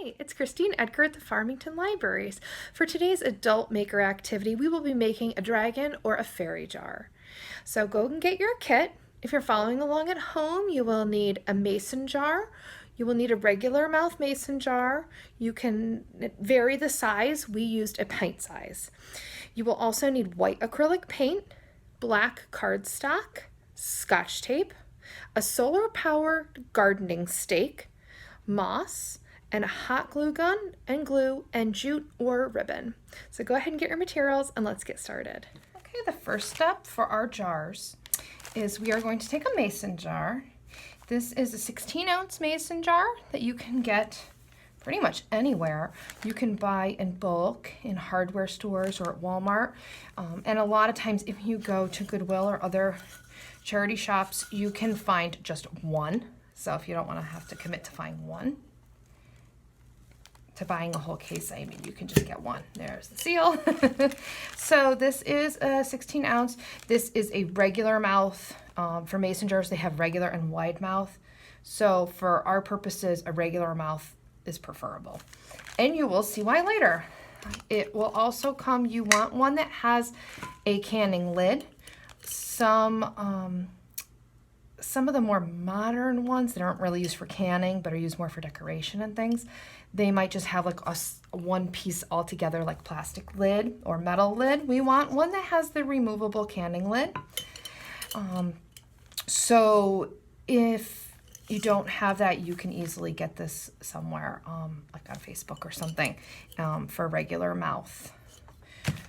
Hi, it's Christine Edgar at the Farmington Libraries. For today's adult maker activity, we will be making a dragon or a fairy jar. So go and get your kit. If you're following along at home, you will need a mason jar. You will need a regular mouth mason jar. You can vary the size. We used a pint size. You will also need white acrylic paint, black cardstock, Scotch tape, a solar-powered gardening stake, moss, and a hot glue gun and glue and jute or ribbon. So go ahead and get your materials and let's get started. Okay, the first step for our jars is we are going to take a mason jar. This is a 16-ounce mason jar that you can get pretty much anywhere. You can buy in bulk in hardware stores or at Walmart. And a lot of times if you go to Goodwill or other charity shops, you can find just one. So if you don't want to have to commit to buying a whole case, I mean, you can just get one. There's the seal. So this is a 16 ounce. This is a regular mouth. For mason jars, they have regular and wide mouth. So for our purposes, a regular mouth is preferable. And you will see why later. It will also come, you want one that has a canning lid. Some of the more modern ones that aren't really used for canning but are used more for decoration and things, they might just have like a one piece altogether, like plastic lid or metal lid. We want one that has the removable canning lid. So if you don't have that, you can easily get this somewhere, like on Facebook or something, for regular mouth.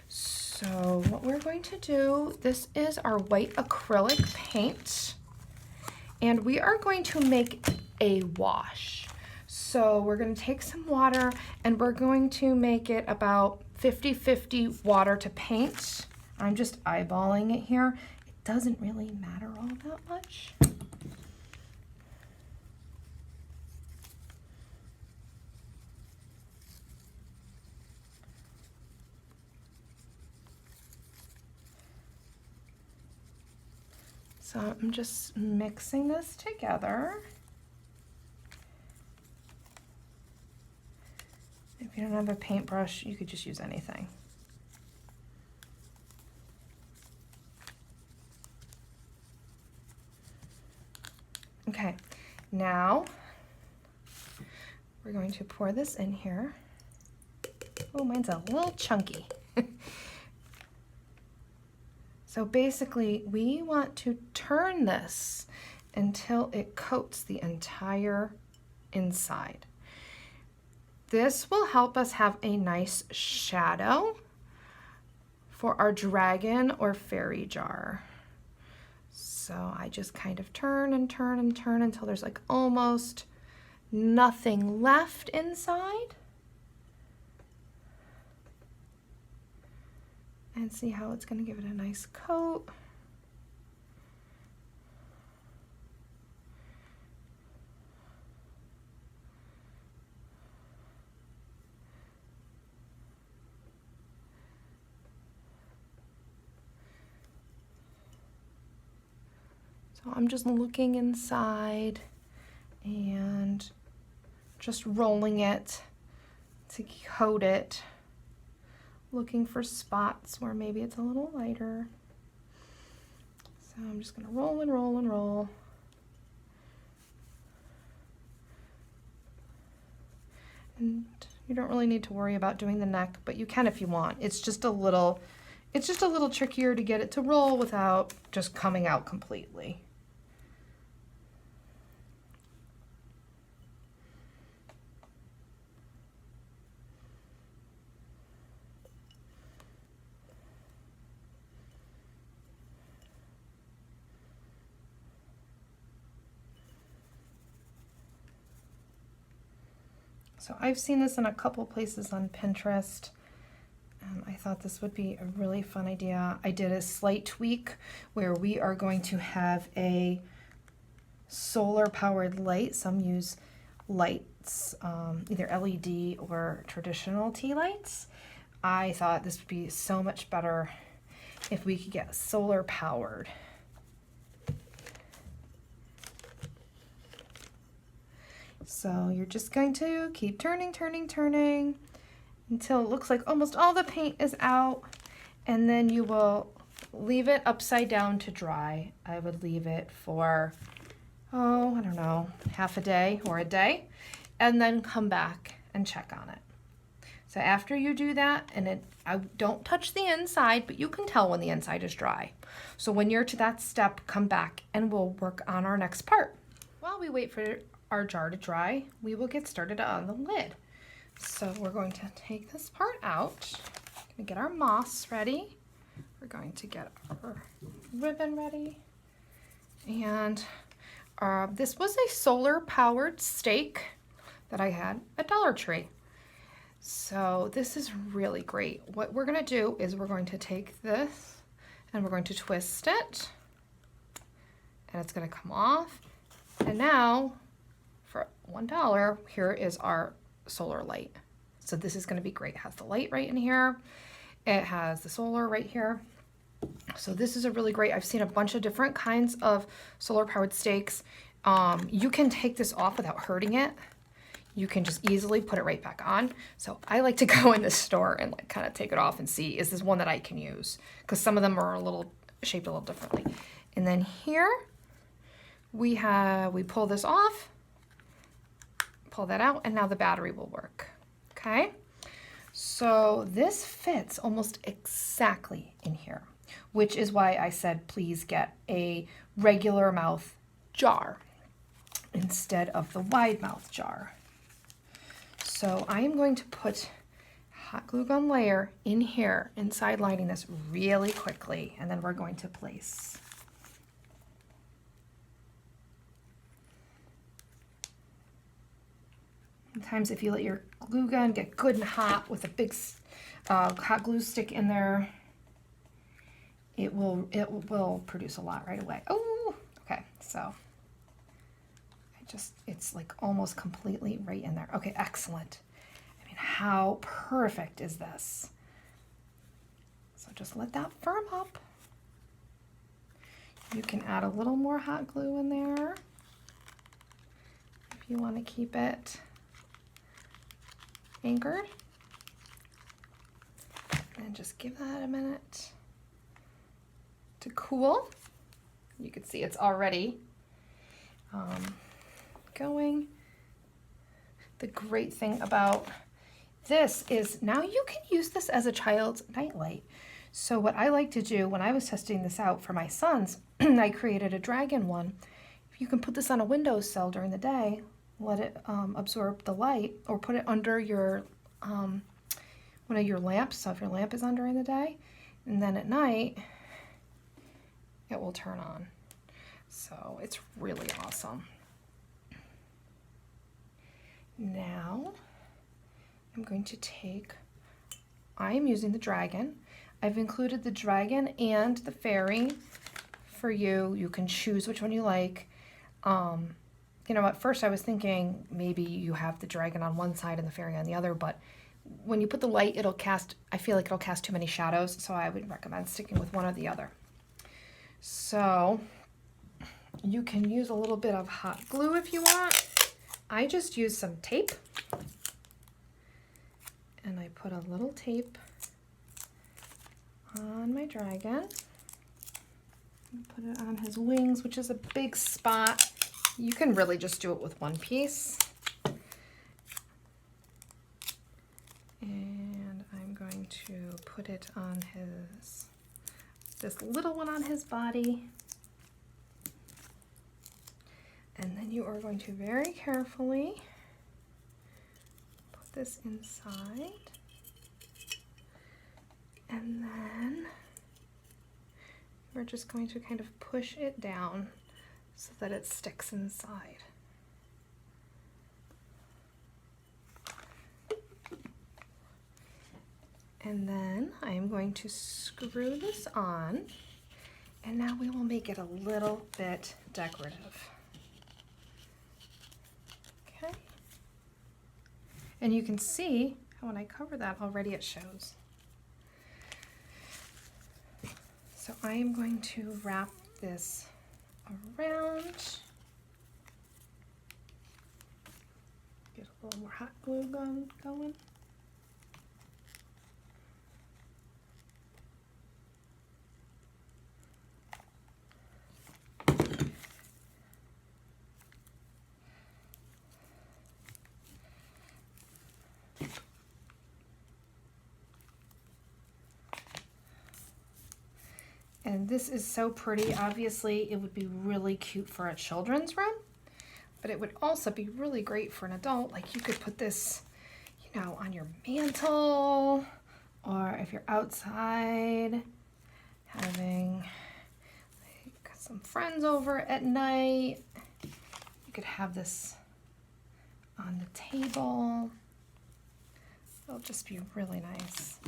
So what we're going to do, this is our white acrylic paint. And we are going to make a wash. So we're going to take some water and we're going to make it about 50-50 water to paint. I'm just eyeballing it here. It doesn't really matter all that much. So I'm just mixing this together. If you don't have a paintbrush, you could just use anything. Okay, now we're going to pour this in here. Oh, mine's a little chunky. So basically, we want to turn this until it coats the entire inside. This will help us have a nice shadow for our dragon or fairy jar. So I just kind of turn and turn and turn until there's like almost nothing left inside. And see how it's going to give it a nice coat. So I'm just looking inside and just rolling it to coat it. Looking for spots where maybe it's a little lighter. So I'm just going to roll and roll and roll. And you don't really need to worry about doing the neck, but you can if you want. It's just a little trickier to get it to roll without just coming out completely. So I've seen this in a couple places on Pinterest. I thought this would be a really fun idea. I did a slight tweak where we are going to have a solar powered light. Some use lights, either LED or traditional tea lights. I thought this would be so much better if we could get solar powered. So you're just going to keep turning, turning, turning until it looks like almost all the paint is out, and then you will leave it upside down to dry. I would leave it for, oh, I don't know, half a day or a day, and then come back and check on it. So after you do that, and I don't touch the inside, but you can tell when the inside is dry. So when you're to that step, come back and we'll work on our next part. While we wait for our jar to dry, we will get started on the lid. So we're going to take this part out, gonna get our moss ready. We're going to get our ribbon ready. And this was a solar powered stake that I had at Dollar Tree. So this is really great. What we're gonna do is we're going to take this and we're going to twist it, and it's gonna come off. And now for $1, here is our solar light. So this is gonna be great. It has the light right in here. It has the solar right here. So this is a really great, I've seen a bunch of different kinds of solar powered stakes. You can take this off without hurting it. You can just easily put it right back on. So I like to go in the store and like kind of take it off and see, is this one that I can use? Because some of them are shaped a little differently. And then here we pull this off, pull that out, and now the battery will work. Okay. So this fits almost exactly in here, which is why I said, please get a regular mouth jar instead of the wide mouth jar. So I am going to put hot glue gun layer in here, inside lining this really quickly, and then we're going to place. Sometimes if you let your glue gun get good and hot with a big hot glue stick in there, it will produce a lot right away. Oh, okay, so it's like almost completely right in there. Okay, excellent. I mean, how perfect is this? So just let that firm up. You can add a little more hot glue in there if you want to keep it anchored. And just give that a minute to cool. You can see it's already going. The great thing about this is now you can use this as a child's nightlight. So what I like to do when I was testing this out for my sons, I created a dragon one. You can put this on a windowsill during the day, let it absorb the light, or put it under your one of your lamps, so if your lamp is on during the day, and then at night it will turn on. So it's really awesome. Now I'm going to I am using the dragon. I've included the dragon and the fairy for you. You can choose which one you like. You know, at first I was thinking maybe you have the dragon on one side and the fairy on the other, but when you put the light, I feel like it'll cast too many shadows, so I would recommend sticking with one or the other. So you can use a little bit of hot glue if you want. I just use some tape, and I put a little tape on my dragon. Put it on his wings, which is a big spot. You can really just do it with one piece. And I'm going to put it on this little one on his body. And then you are going to very carefully put this inside. And then we're just going to kind of push it down so that it sticks inside. And then I am going to screw this on, and now we will make it a little bit decorative. Okay. And you can see how when I cover that already it shows. So I am going to wrap this around. A little more hot glue going. And this is so pretty. Obviously, it would be really cute for a children's room, but it would also be really great for an adult. Like you could put this, you know, on your mantle, or if you're outside having like some friends over at night, you could have this on the table. It'll just be really nice.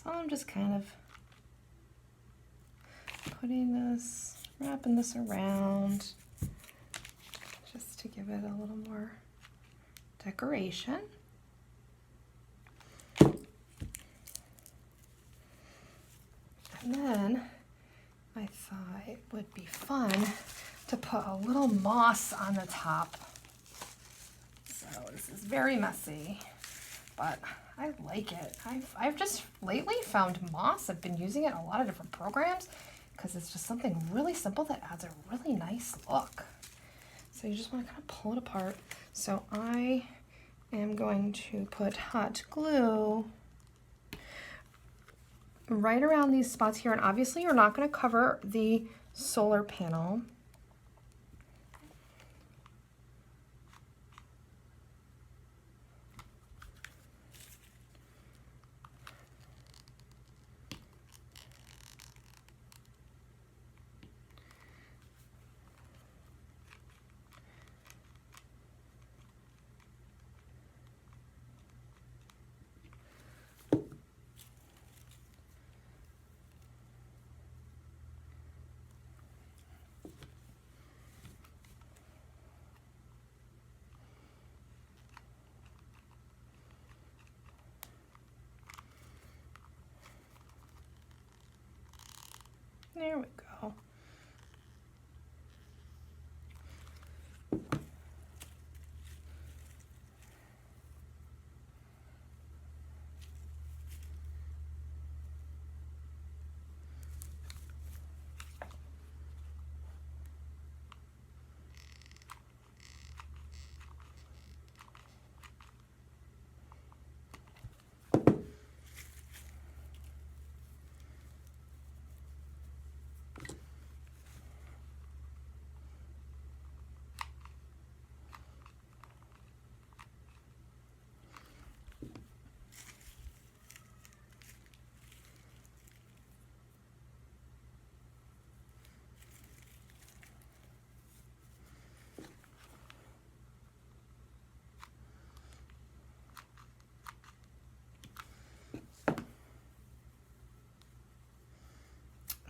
So I'm just kind of wrapping this around just to give it a little more decoration. And then I thought it would be fun to put a little moss on the top. So this is very messy, but I like it. I've just lately found moss. I've been using it in a lot of different programs because it's just something really simple that adds a really nice look. So you just want to kind of pull it apart. So I am going to put hot glue right around these spots here, and obviously you're not going to cover the solar panel. There we go.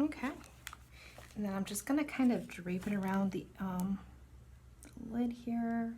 Okay, and then I'm just gonna kind of drape it around the lid here.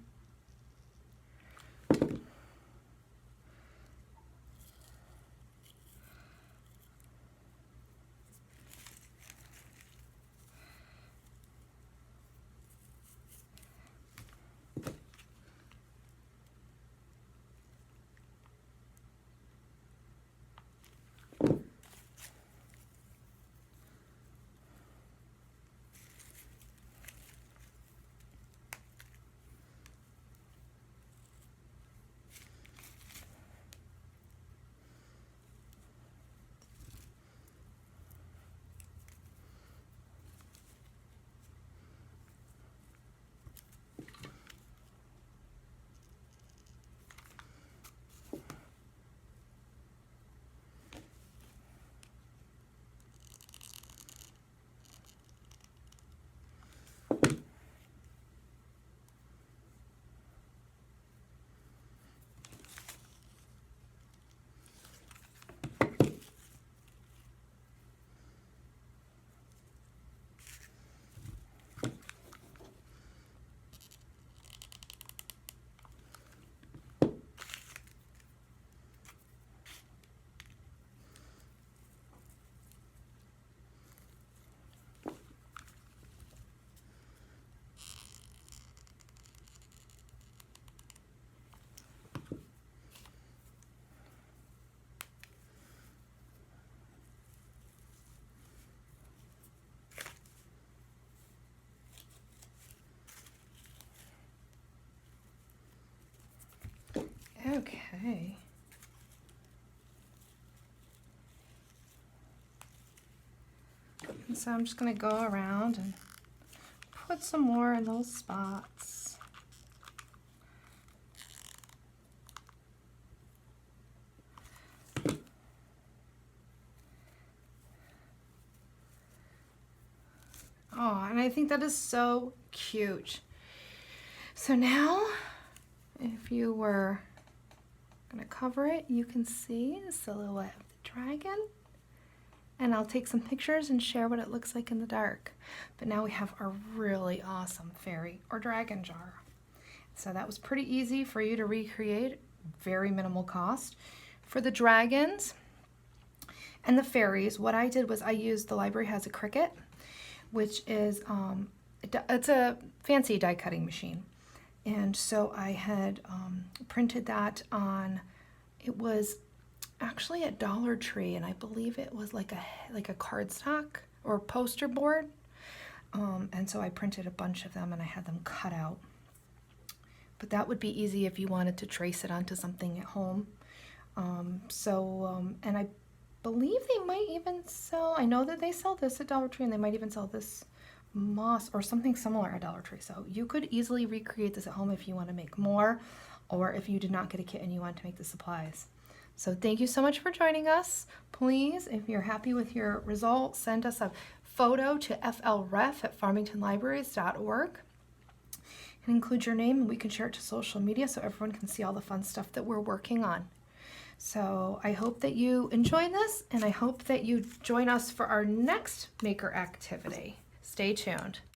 Okay. And so I'm just going to go around and put some more in those spots. Oh, and I think that is so cute. So now, if you were going to cover it, you can see the silhouette of the dragon. And I'll take some pictures and share what it looks like in the dark. But now we have a really awesome fairy or dragon jar. So that was pretty easy for you to recreate, very minimal cost. For the dragons and the fairies, what I did was I used, the library has a Cricut, which is, it's a fancy die cutting machine. And so I had printed that on, it was actually at Dollar Tree, and I believe it was like a cardstock or poster board. And so I printed a bunch of them and I had them cut out. But that would be easy if you wanted to trace it onto something at home. And I believe they might even sell, I know that they sell this at Dollar Tree, and they might even sell this moss or something similar at Dollar Tree. So you could easily recreate this at home if you want to make more, or if you did not get a kit and you want to make the supplies. So thank you so much for joining us. Please, if you're happy with your results, send us a photo to flref@farmingtonlibraries.org and include your name, and we can share it to social media so everyone can see all the fun stuff that we're working on. So I hope that you enjoyed this, and I hope that you join us for our next maker activity. Stay tuned.